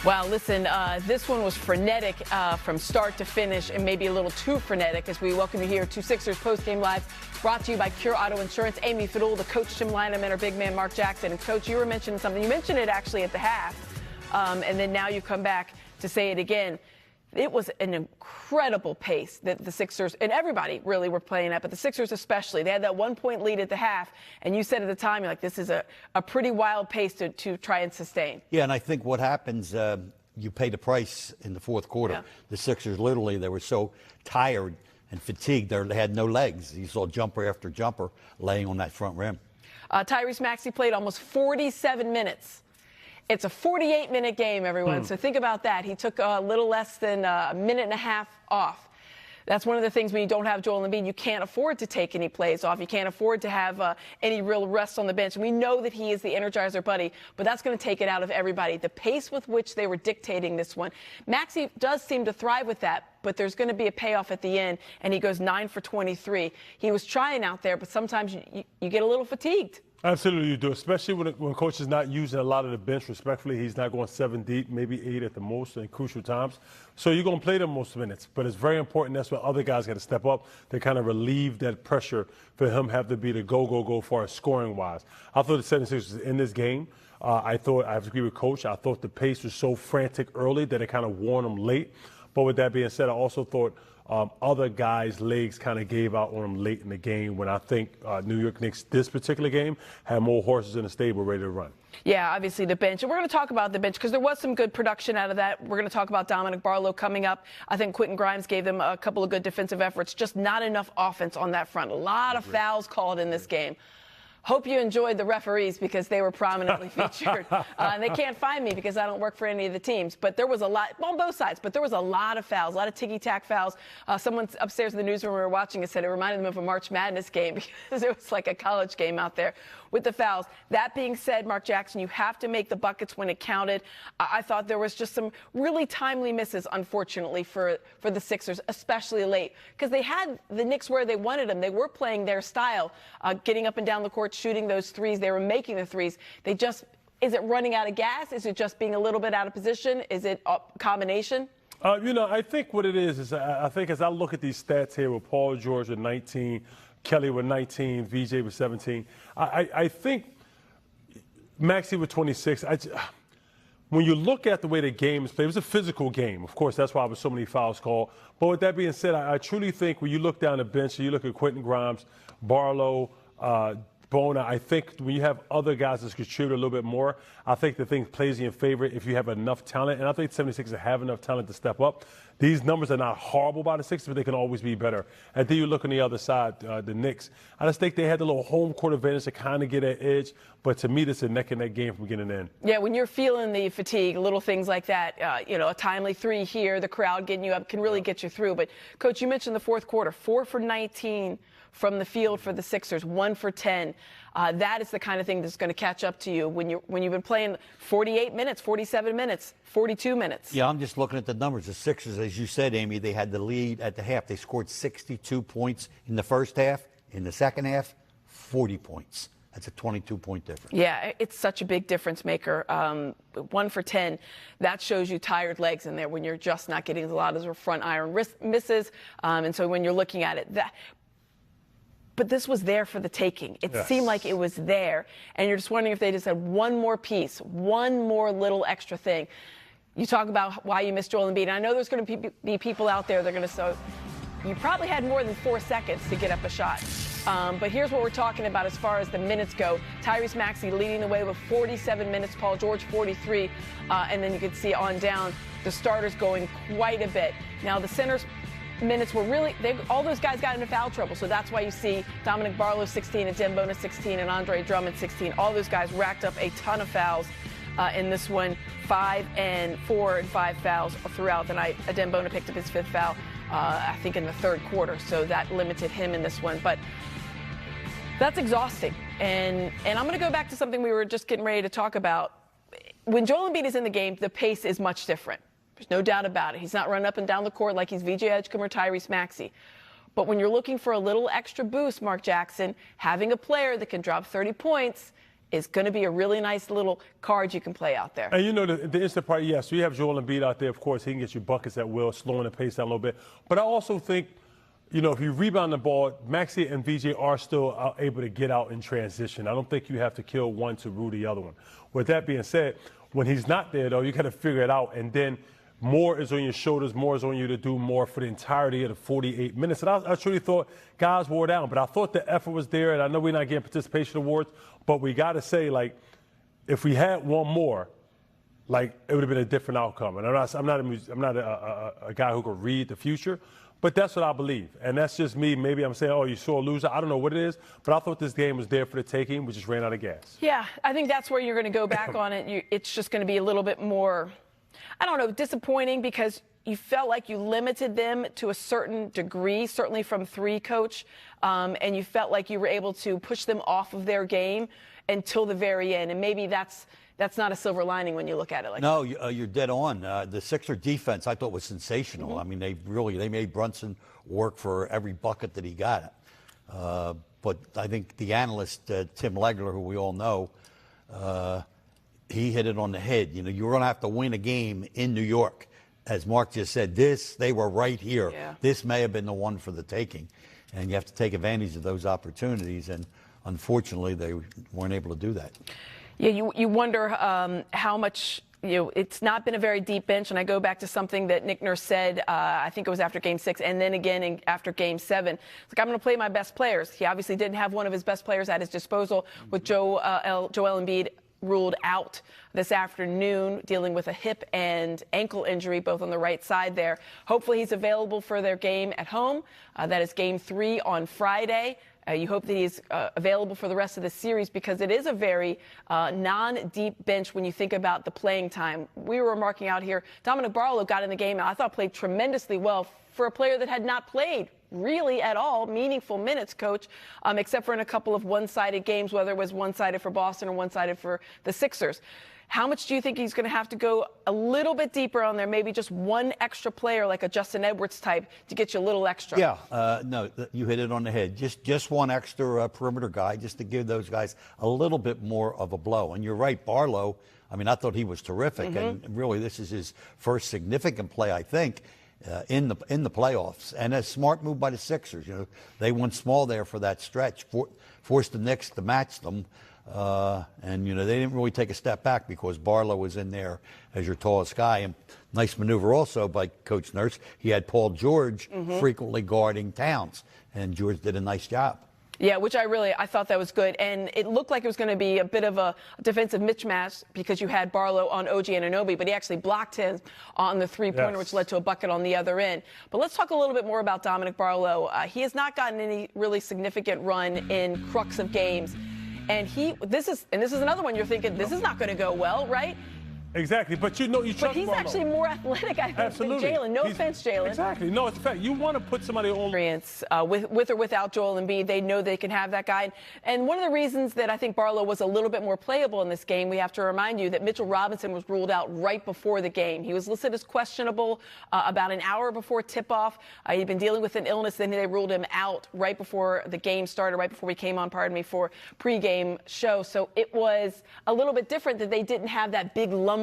Wow, listen, this one was frenetic from start to finish, and maybe a little too frenetic as we welcome you here to Sixers Postgame Live, brought to you by Cure Auto Insurance. Amy Fadul, the coach, Jim Lynam, and our big man, Mark Jackson. And, Coach, you were mentioning something. You mentioned it actually at the half, and then now you come back to say it again. It was an incredible pace that the Sixers, and everybody really were playing at, but the Sixers especially. They had that 1-point lead at the half, and you said at the time, you're like, this is a pretty wild pace to try and sustain. Yeah, and I think what happens, you pay the price in the fourth quarter. Yeah. The Sixers literally, they were so tired and fatigued, they had no legs. You saw jumper after jumper laying on that front rim. Tyrese Maxey played almost 47 minutes. It's a 48-minute game, everyone, so think about that. He took a little less than a minute and a half off. That's one of the things when you don't have Joel Embiid, you can't afford to take any plays off. You can't afford to have any real rest on the bench. We know that he is the Energizer buddy, but that's going to take it out of everybody. The pace with which they were dictating this one. Maxey does seem to thrive with that, but there's going to be a payoff at the end, and he goes 9 for 23. He was trying out there, but sometimes you get a little fatigued. Absolutely, you do, especially when coach is not using a lot of the bench. Respectfully, he's not going 7 deep, maybe 8 at the most in crucial times. So you're going to play them most minutes. But it's very important. That's where other guys got to step up to kind of relieve that pressure for him have to be the go far as scoring-wise. I thought the 76ers in this game, I agree with Coach. I thought the pace was so frantic early that it kind of wore them late. But with that being said, I also thought other guys' legs kind of gave out on them late in the game when I think New York Knicks, this particular game, had more horses in the stable ready to run. Yeah, obviously the bench. And we're going to talk about the bench because there was some good production out of that. We're going to talk about Dominic Barlow coming up. I think Quentin Grimes gave them a couple of good defensive efforts, just not enough offense on that front. A lot of fouls called in this game. Hope you enjoyed the referees because they were prominently featured. And they can't find me because I don't work for any of the teams. But there was a lot on both sides. But there was a lot of fouls, a lot of ticky-tack fouls. Someone upstairs in the newsroom we were watching it said it reminded them of a March Madness game because it was like a college game out there with the fouls. That being said, Mark Jackson, you have to make the buckets when it counted. I thought there was just some really timely misses, unfortunately, for the Sixers, especially late, because they had the Knicks where they wanted them. They were playing their style, getting up and down the court, shooting those threes. They were making the threes. They just, is it running out of gas? Is it just being a little bit out of position? Is it a combination? I think what it is I think as I look at these stats here with Paul George with 19, Kelly with 19, VJ with 17, I think Maxey with 26. When you look at the way the game is played, it was a physical game. Of course, that's why there were so many fouls called. But with that being said, I truly think when you look down the bench, you look at Quentin Grimes, Barlow, Bona, I think when you have other guys that contribute a little bit more, I think the thing plays in your favor if you have enough talent. And I think 76ers have enough talent to step up. These numbers are not horrible by the Sixers, but they can always be better. And then you look on the other side, the Knicks. I just think they had the little home court advantage to kind of get that edge. But to me, this is a neck-and-neck game from beginning to end. Yeah, when you're feeling the fatigue, little things like that, a timely three here, the crowd getting you up can really get you through. But, Coach, you mentioned the fourth quarter, 4 for 19 from the field for the Sixers, 1 for 10. That is the kind of thing that's going to catch up to you when you've been playing 48 minutes, 47 minutes, 42 minutes. Yeah, I'm just looking at the numbers. The Sixers, as you said, Amy, they had the lead at the half. They scored 62 points in the first half. In the second half, 40 points. That's a 22-point difference. Yeah, it's such a big difference maker. 1 for 10, that shows you tired legs in there when you're just not getting a lot of front iron misses. And so when you're looking at it, but this was there for the taking. It seemed like it was there. And you're just wondering if they just had one more piece, one more little extra thing. You talk about why you missed Joel Embiid. And I know there's going to be people out there that are going to say, you probably had more than 4 seconds to get up a shot. But here's what we're talking about as far as the minutes go. Tyrese Maxey leading the way with 47 minutes, Paul George 43, and then you can see on down the starters going quite a bit. Now the centers minutes were really, all those guys got into foul trouble, so that's why you see Dominic Barlow 16 and Dembona 16 and Andre Drummond 16. All those guys racked up a ton of fouls in this one, 5 and 4 and 5 fouls throughout the night. Dembona picked up his 5th foul, I think, in the third quarter, so that limited him in this one. But that's exhausting. And I'm going to go back to something we were just getting ready to talk about. When Joel Embiid is in the game, the pace is much different. There's no doubt about it. He's not running up and down the court like he's VJ Edgecombe or Tyrese Maxey. But when you're looking for a little extra boost, Mark Jackson, having a player that can drop 30 points is going to be a really nice little card you can play out there. And the instant part, yes, so you have Joel Embiid out there, of course, he can get you buckets at will, slowing the pace down a little bit. But I also think, if you rebound the ball, Maxey and VJ are still able to get out in transition. I don't think you have to kill one to rule the other one. With that being said, when he's not there, though, you got to figure it out. And then more is on your shoulders, more is on you to do more for the entirety of the 48 minutes. And I truly thought guys wore down, but I thought the effort was there. And I know we're not getting participation awards, but we got to say, if we had one more, it would have been a different outcome. And I'm not a guy who can read the future, but that's what I believe. And that's just me. Maybe I'm saying, oh, you saw a loser. I don't know what it is, but I thought this game was there for the taking. We just ran out of gas. Yeah, I think that's where you're going to go back on it. It's just going to be a little bit more, I don't know, disappointing because you felt like you limited them to a certain degree, certainly from three, Coach, and you felt like you were able to push them off of their game until the very end. And maybe that's not a silver lining when you look at it like that. No, you're dead on. The Sixer defense I thought was sensational. Mm-hmm. I mean, they made Brunson work for every bucket that he got. But I think the analyst, Tim Legler, who we all know, he hit it on the head. You're going to have to win a game in New York. As Mark just said, they were right here. Yeah. This may have been the one for the taking. And you have to take advantage of those opportunities. And unfortunately, they weren't able to do that. Yeah, you wonder how much, it's not been a very deep bench. And I go back to something that Nick Nurse said, I think it was after Game 6, and then again after Game 7. It's like, I'm going to play my best players. He obviously didn't have one of his best players at his disposal with Joel Embiid ruled out this afternoon, dealing with a hip and ankle injury, both on the right side there. Hopefully he's available for their game at home. That is Game 3 on Friday. You hope that he's available for the rest of the series because it is a very non-deep bench when you think about the playing time. We were remarking out here, Dominic Barlow got in the game and I thought played tremendously well for a player that had not played really at all meaningful minutes, Coach, except for in a couple of one-sided games, whether it was one-sided for Boston or one-sided for the Sixers. How much do you think he's going to have to go a little bit deeper on there, maybe just one extra player like a Justin Edwards type to get you a little extra? Yeah, no, you hit it on the head. Just one extra perimeter guy just to give those guys a little bit more of a blow. And you're right, Barlow, I thought he was terrific. Mm-hmm. And really this is his first significant play, I think, in the playoffs. And a smart move by the Sixers. They went small there for that stretch, forced the Knicks to match them. And they didn't really take a step back because Barlow was in there as your tallest guy. And nice maneuver also by Coach Nurse. He had Paul George frequently guarding Towns, and George did a nice job. Yeah, which I thought that was good. And it looked like it was going to be a bit of a defensive mismatch because you had Barlow on OG Anunoby, but he actually blocked him on the three-pointer, which led to a bucket on the other end. But let's talk a little bit more about Dominic Barlow. He has not gotten any really significant run in crux of games. And this is another one you're thinking, this is not going to go well, right? Exactly, but you trust But he's Barlow. Actually more athletic, I think, than Jalen. No offense, Jalen. Exactly. No, it's a fact. You want to put somebody on. Experience with or without Joel Embiid, they know they can have that guy. And one of the reasons that I think Barlow was a little bit more playable in this game, we have to remind you that Mitchell Robinson was ruled out right before the game. He was listed as questionable about an hour before tip-off. He'd been dealing with an illness, then they ruled him out right before the game started, right before we came on, for pregame show. So it was a little bit different that they didn't have that big lumbering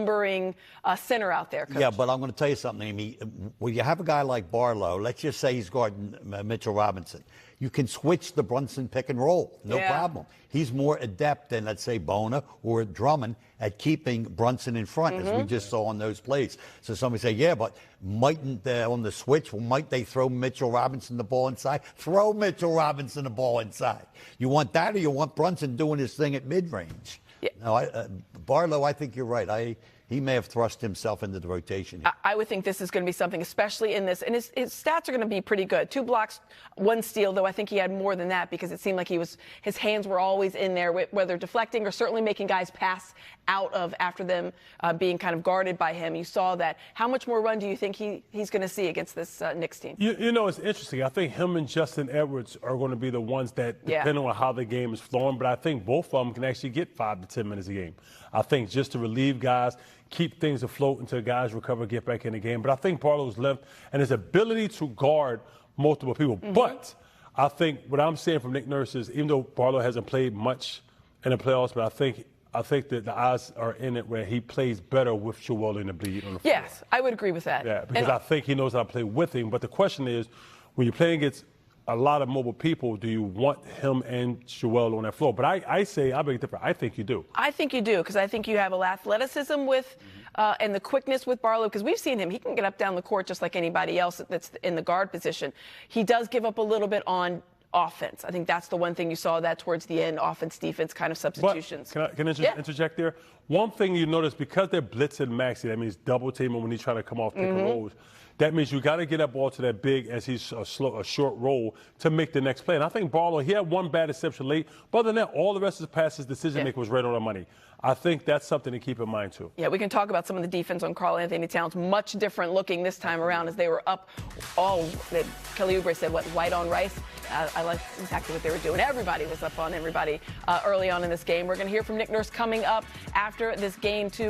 center out there, Coach. Yeah, but I'm going to tell you something, Amy. When you have a guy like Barlow, let's just say he's guarding Mitchell Robinson, you can switch the Brunson pick and roll. No problem. He's more adept than, let's say, Bona or Drummond at keeping Brunson in front, as we just saw on those plays. So somebody say, yeah, but mightn't on the switch, might they throw Mitchell Robinson the ball inside? Throw Mitchell Robinson the ball inside. You want that, or you want Brunson doing his thing at mid-range? Yeah. No, Barlow, I think you're right. He may have thrust himself into the rotation here. I would think this is going to be something, especially in this. And his stats are going to be pretty good. 2 blocks, 1 steal, though I think he had more than that because it seemed like his hands were always in there, whether deflecting or certainly making guys pass out of after them being kind of guarded by him. You saw that. How much more run do you think he's going to see against this Knicks team? You know, it's interesting. I think him and Justin Edwards are going to be the ones that, depending on how the game is flowing, but I think both of them can actually get 5 to 10 minutes a game. I think just to relieve guys, keep things afloat until guys recover, get back in the game. But I think Barlow's length and his ability to guard multiple people. But I think what I'm saying from Nick Nurse is, even though Barlow hasn't played much in the playoffs, but I think that the odds are in it where he plays better with Joel Embiid on the floor. Yes, I would agree with that. Yeah, because I think he knows how to play with him. But the question is, when you're playing against a lot of mobile people, do you want him and Joel on that floor? But I say, I beg different. I think you do. I think you do, because I think you have athleticism with and the quickness with Barlow, because we've seen him. He can get up down the court just like anybody else that's in the guard position. He does give up a little bit on offense. I think that's the one thing you saw that towards the end, offense, defense kind of substitutions. But can I interject there? One thing you notice, because they're blitzing Maxey, that means double teaming when he's trying to come off pick and rolls. That means you got to get that ball to that big as he's a short roll to make the next play. And I think Barlow, he had one bad interception late, but other than that, all the rest of his passes, decision making was right on the money. I think that's something to keep in mind too. Yeah, we can talk about some of the defense on Karl-Anthony Towns. Much different looking this time around as they were up Kelly Oubre said, white on rice? I like exactly what they were doing. Everybody was up on everybody early on in this game. We're going to hear from Nick Nurse coming up after this game, too.